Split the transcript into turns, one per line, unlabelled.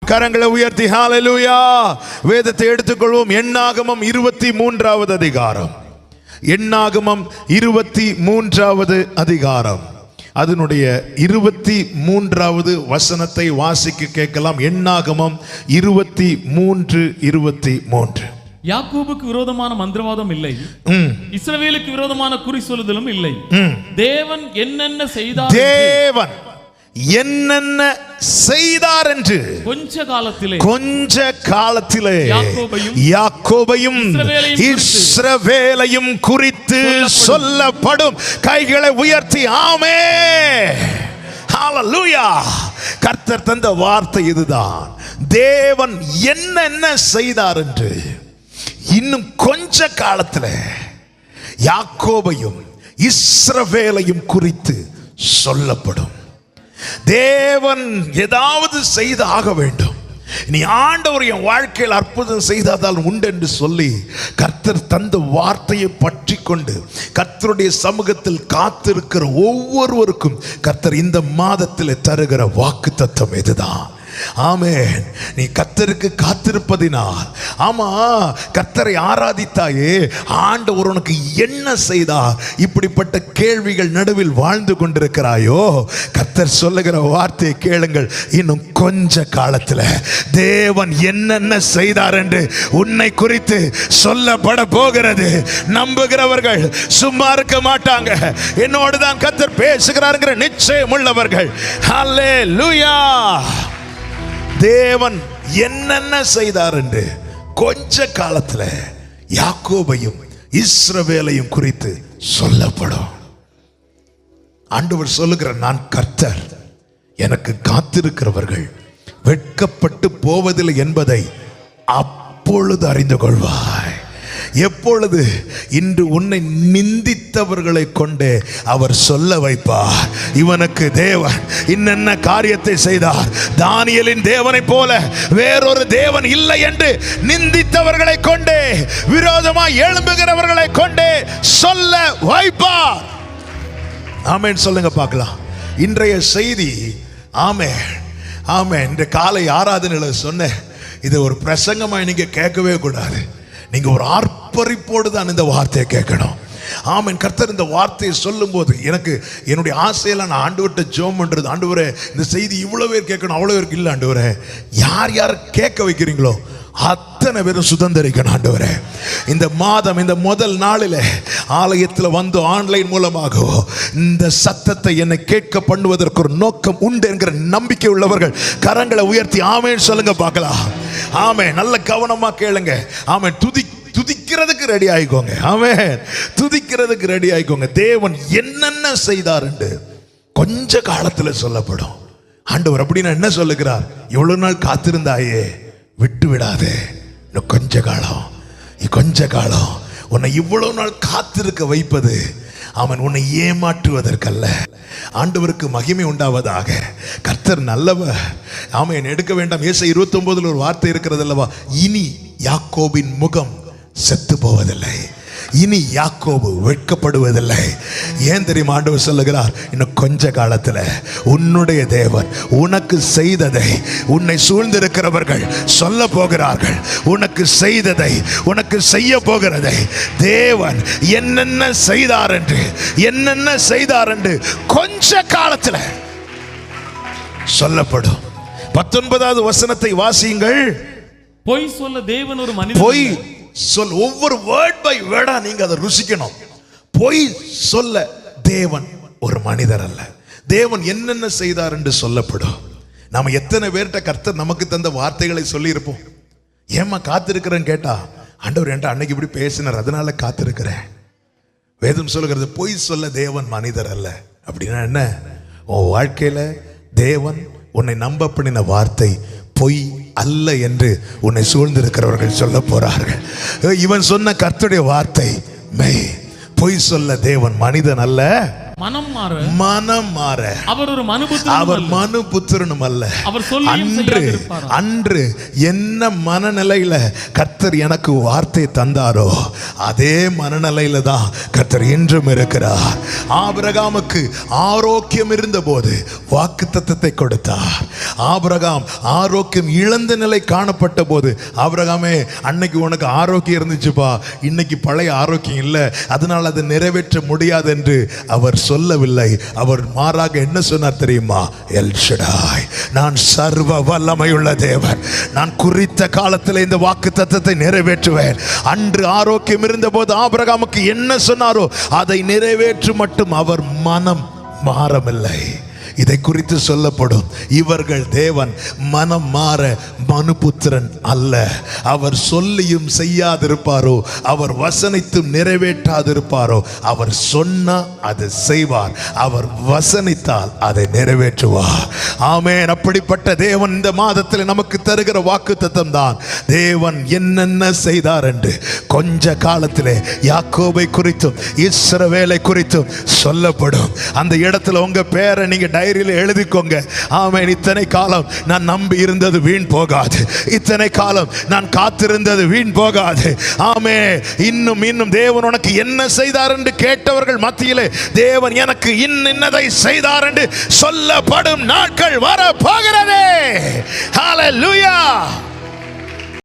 கரங்களை உயர்த்தி ஹalleluya. வேதத்தை எடுத்துக்கொள்வோம். எண்ணாகமம் 23வது அதிகாரம். எண்ணாகமம் 23வது அதிகாரம். அதனுடைய 23வது வசனத்தை வாசிக்க கேட்கலாம். எண்ணாகமம் 23:23.
யாக்கோபுக்கு விரோதமான மந்திரவாதம் இல்லை, இஸ்ரவேலுக்கு விரோதமான குறி சொல்லுதலும் இல்லை. தேவன் என்னென்ன செய்தார்,
தேவன் என்னென்ன செய்தார் என்று கொஞ்ச காலத்திலே யாக்கோபையும் இஸ்ரவேலையும் குறித்து சொல்லப்படும். கைகளை உயர்த்தி ஆமென் ஹalleluya. கர்த்தர் தந்த வார்த்தை இதுதான். தேவன் என்னென்ன செய்தார் என்று இன்னும் கொஞ்ச காலத்தில் யாக்கோபையும் இஸ்ரவேலையும் குறித்து சொல்லப்படும். தேவன் ஏதாவது செய்து ஆக வேண்டும். நீ ஆண்டவர் என் வாழ்க்கையில் அற்புதம் செய்தால் உண்டு என்று சொல்லி கர்த்தர் தந்த வார்த்தையை பற்றி கொண்டு கர்த்தருடைய சமூகத்தில் காத்திருக்கிற ஒவ்வொருவருக்கும் கர்த்தர் இந்த மாதத்தில் தருகிற வாக்குத்தத்தம் இதுதான். ஆமென். நீ கர்த்தருக்கு காத்திருப்பதினால், ஆமா, கர்த்தரை ஆராதித்தாயே, ஆண்டவர் உனக்கு என்ன செய்தார்? இப்படிப்பட்ட கேள்விகள் நடுவில் வாழ்ந்து கொண்டிருக்கிறாயோ, கர்த்தர் சொல்லுகிற வார்த்தையை கேளுங்கள். இன்னும் கொஞ்ச காலத்தில் தேவன் என்னென்ன செய்தார் என்று உன்னை குறித்து சொல்லப்பட போகிறது. நம்புகிறவர்கள் சும்மா இருக்க மாட்டாங்க. என்னோடு தான் கர்த்தர் பேசுகிறாருங்கிற நிச்சயம் உள்ளவர்கள் ஹல்லேலூயா. தேவன் என்னென்ன செய்தார் என்று கொஞ்ச காலத்தில் யாக்கோபையும் இஸ்ரவேலையும் குறித்து சொல்லப்படும். ஆண்டவர் சொல்லுகிற, நான் கர்த்தர், எனக்கு காத்திருக்கிறவர்கள் வெட்கப்பட்டு போவதில்லை என்பதை அப்பொழுது அறிந்து கொள்வாய். எப்பொழுது? இன்று உன்னை நிந்தித்தவர்களை கொண்டே அவர் சொல்ல வைப்பார், இவனுக்கு தேவன் இன்னென்ன காரியத்தை செய்தார். தானியேலின் தேவனை போல வேறொரு தேவன் இல்லை என்று நிந்தித்தவர்களை கொண்டே, விரோதமாய் எழும்புகிறவர்களை கொண்டே சொல்ல வைப்பார். ஆமென் சொல்லுங்க பார்க்கலாம். இன்றைய செய்தி, ஆமென் ஆமென். இந்த காலை ஆராதனையில் சொன்ன இது ஒரு பிரசங்கமா நீங்க கேட்கவே கூடாது. நீங்க ஒரு ஆர்ப்பரிப்போடு தான் இந்த வார்த்தையை கேட்கணும். ஆமென். கர்த்தர் இந்த வார்த்தையை சொல்லும் போது எனக்கு என்னுடைய ஆசையெல்லாம் நான் ஆண்டவர்கிட்ட ஜெபம் பண்றது, ஆண்டவரே இந்த செய்தி இவ்வளவு பேர் கேட்கணும், அவ்வளவு பேருக்கு இல்லை ஆண்டவரே, யார் யார் கேட்க வைக்கிறீங்களோ அத்தனை பேரும் சுதந்திரிக்கணும் ஆண்டவரே. இந்த மாதம் இந்த முதல் நாளில் ஆலயத்தில் வந்து ஆன்லைன் மூலமாகவோ இந்த சத்தத்தை என்னை கேட்க பண்ணுவதற்கு ஒரு நோக்கம் உண்டு என்கிற நம்பிக்கை உள்ளவர்கள் கரங்களை உயர்த்தி ஆமென் சொல்லுங்க பார்க்கலாம். ஆமென். நல்ல கவனமா கேளுங்க. ஆமென். துதிக்கிறதுக்கு ரெடி ஆயிக்கோங்க. ஆமென். துதிக்கிறதுக்கு ரெடி ஆயிக்கோங்க. தேவன் என்னென்ன செய்தார் என்று கொஞ்ச காலத்தில் சொல்லப்படும். ஆண்டவர் அப்படின்னா என்ன சொல்லுகிறார்? இவ்வளவு நாள் காத்திருந்தாயே, விட்டு விடாதே. இன்னும் கொஞ்ச காலம் உன்னை இவ்வளவு நாள் காத்திருக்க வைப்பது அவன் உன்னை ஏமாற்றுவதற்கல்ல. ஆண்டவருக்கு மகிமை உண்டாவதாக. கர்த்தர் நல்லவர். ஆமென். எடுக்க வேண்டாம். ஏசாயா 29 ஒரு வார்த்தை இருக்கிறது அல்லவா? இனி யாக்கோபின் முகம் செத்து போவதில்லை, இனி யாக்கோபு வெட்கப்படுவதில்லை. ஏன் தெரியுமா? ஆண்டவர் சொல்லுகிறார், இன்னும் கொஞ்ச காலத்தில் உன்னுடைய தேவன் உனக்கு செய்ததை உன்னை சூழ்ந்திருக்கிறவர்கள் சொல்ல போகிறார்கள். உனக்கு செய்ததை, உனக்கு செய்ய போகிறதை தேவன் என்னென்ன செய்தார் என்று கொஞ்ச காலத்தில் சொல்லப்படும். 19வது வசனத்தை வாசியுங்கள்.
பொய் சொல்ல தேவன் ஒரு மனிதன்,
பொய் சொல், ஒவ்வொரு வேர்ட் பை வேர்டா நீங்க அதை ருசிக்கணும். பொய் சொல்ல தேவன் ஒரு மனிதர் அல்ல. தேவன் என்னென்ன செய்தார் என்று சொல்லப்படும். நாம எத்தனை பேர்கிட்ட கர்த்தர் நமக்கு தந்த வார்த்தைகளை சொல்லி இருப்போம். ஏமா காத்திருக்கிறேன்னு கேட்டா, ஆண்டவர் என்கிட்ட அன்னைக்கு இப்படி பேசினார் அதனால காத்திருக்கிறேன். வேதம் சொல்லுகிறது, பொய் சொல்ல தேவன் மனிதர் அல்ல. அப்படின்னா என்ன? உன் வாழ்க்கையில தேவன் உன்னை நம்ப பண்ணின வார்த்தை பொய் அல்ல என்று உன்னை சூழ்ந்திருக்கிறவர்கள் சொல்ல போறார்கள். இவன் சொன்ன கர்த்தருடைய வார்த்தை மெய். பொய் சொல்ல தேவன் மனிதன் அல்ல,
மனம் மாற
மனம் மாற
அவர் ஒரு மனுபுத்திரனும்
அவர்
அல்ல.
மனுபுத்திரனும் அல்ல.
அவர் சொல்லியும் செய்யாதிருப்பாராம்.
அன்று என்ன மனநிலையில கர்த்தர் எனக்கு வார்த்தை தந்தாரோ அதே மனநிலையில தான் கர்த்தர் இன்றும் இருக்கிறார். ஆபிரகாமுக்கு ஆரோக்கியம் இருந்தபோது வாக்குத்தத்தத்தை கொடுத்தார். ஆபிரகாம் ஆரோக்கியம் இழந்த நிலை காணப்பட்ட போது, ஆபிரகாமே அன்னைக்கு உனக்கு ஆரோக்கியம் இருந்துச்சுப்பா, இன்னைக்கு பழைய ஆரோக்கியம் இல்லை, அதனால் அதை நிறைவேற்ற முடியாது என்று அவர் சொல்லவில்லை. அவர் மாறாக என்ன சொன்னார் தெரியுமா? எல் ஷடாய், நான் சர்வ வல்லமையுள்ள தேவன், நான் குறித்த காலத்தில் இந்த வாக்குத்தத்தத்தை நிறைவேற்றுவேன். அன்று ஆரோக்கியம் இருந்தபோது ஆபிரகாமுக்கு என்ன சொன்னாரோ அதை நிறைவேற்று மட்டும் அவர் மனம் மாறவில்லை. இதை குறித்து சொல்லப்படும், இவர்கள் தேவன் மனம் மாற மனுபுத்திரன் அல்ல. அவர் சொல்லியும் செய்யாதிருப்பாரோ, அவர் வசனித்தும் நிறைவேற்றாதிருப்பாரோ. அவர் சொன்னா அதை செய்வார், அவர் வசனித்தால் அதை நிறைவேற்றுவார். ஆமென். அப்படிப்பட்ட தேவன் இந்த மாதத்தில் நமக்கு தருகிற வாக்குத்தத்தம் தான் தேவன் என்னென்ன செய்தார் என்று. கொஞ்ச காலத்திலே யாக்கோபை குறித்தும் இஸ்ரவேலை குறித்தும் சொல்லப்படும். அந்த இடத்துல உங்க பேரை நீங்க டைரியில எழுதிக்கோங்க. ஆமென். இத்தனை காலம் நான் நம்பி இருந்தது வீண் போகாது, இத்தனை காலம் நான் காத்திருந்தது வீண் போகாது. ஆமென். இன்னும் இன்னும் தேவன் உனக்கு என்ன செய்தார் என்று கேட்டவர்கள் மத்தியிலே தேவன் எனக்கு இன்னதை செய்தார் என்று சொல்லப்படும் நாட்கள் வர போகிறதே. ஹalleluya.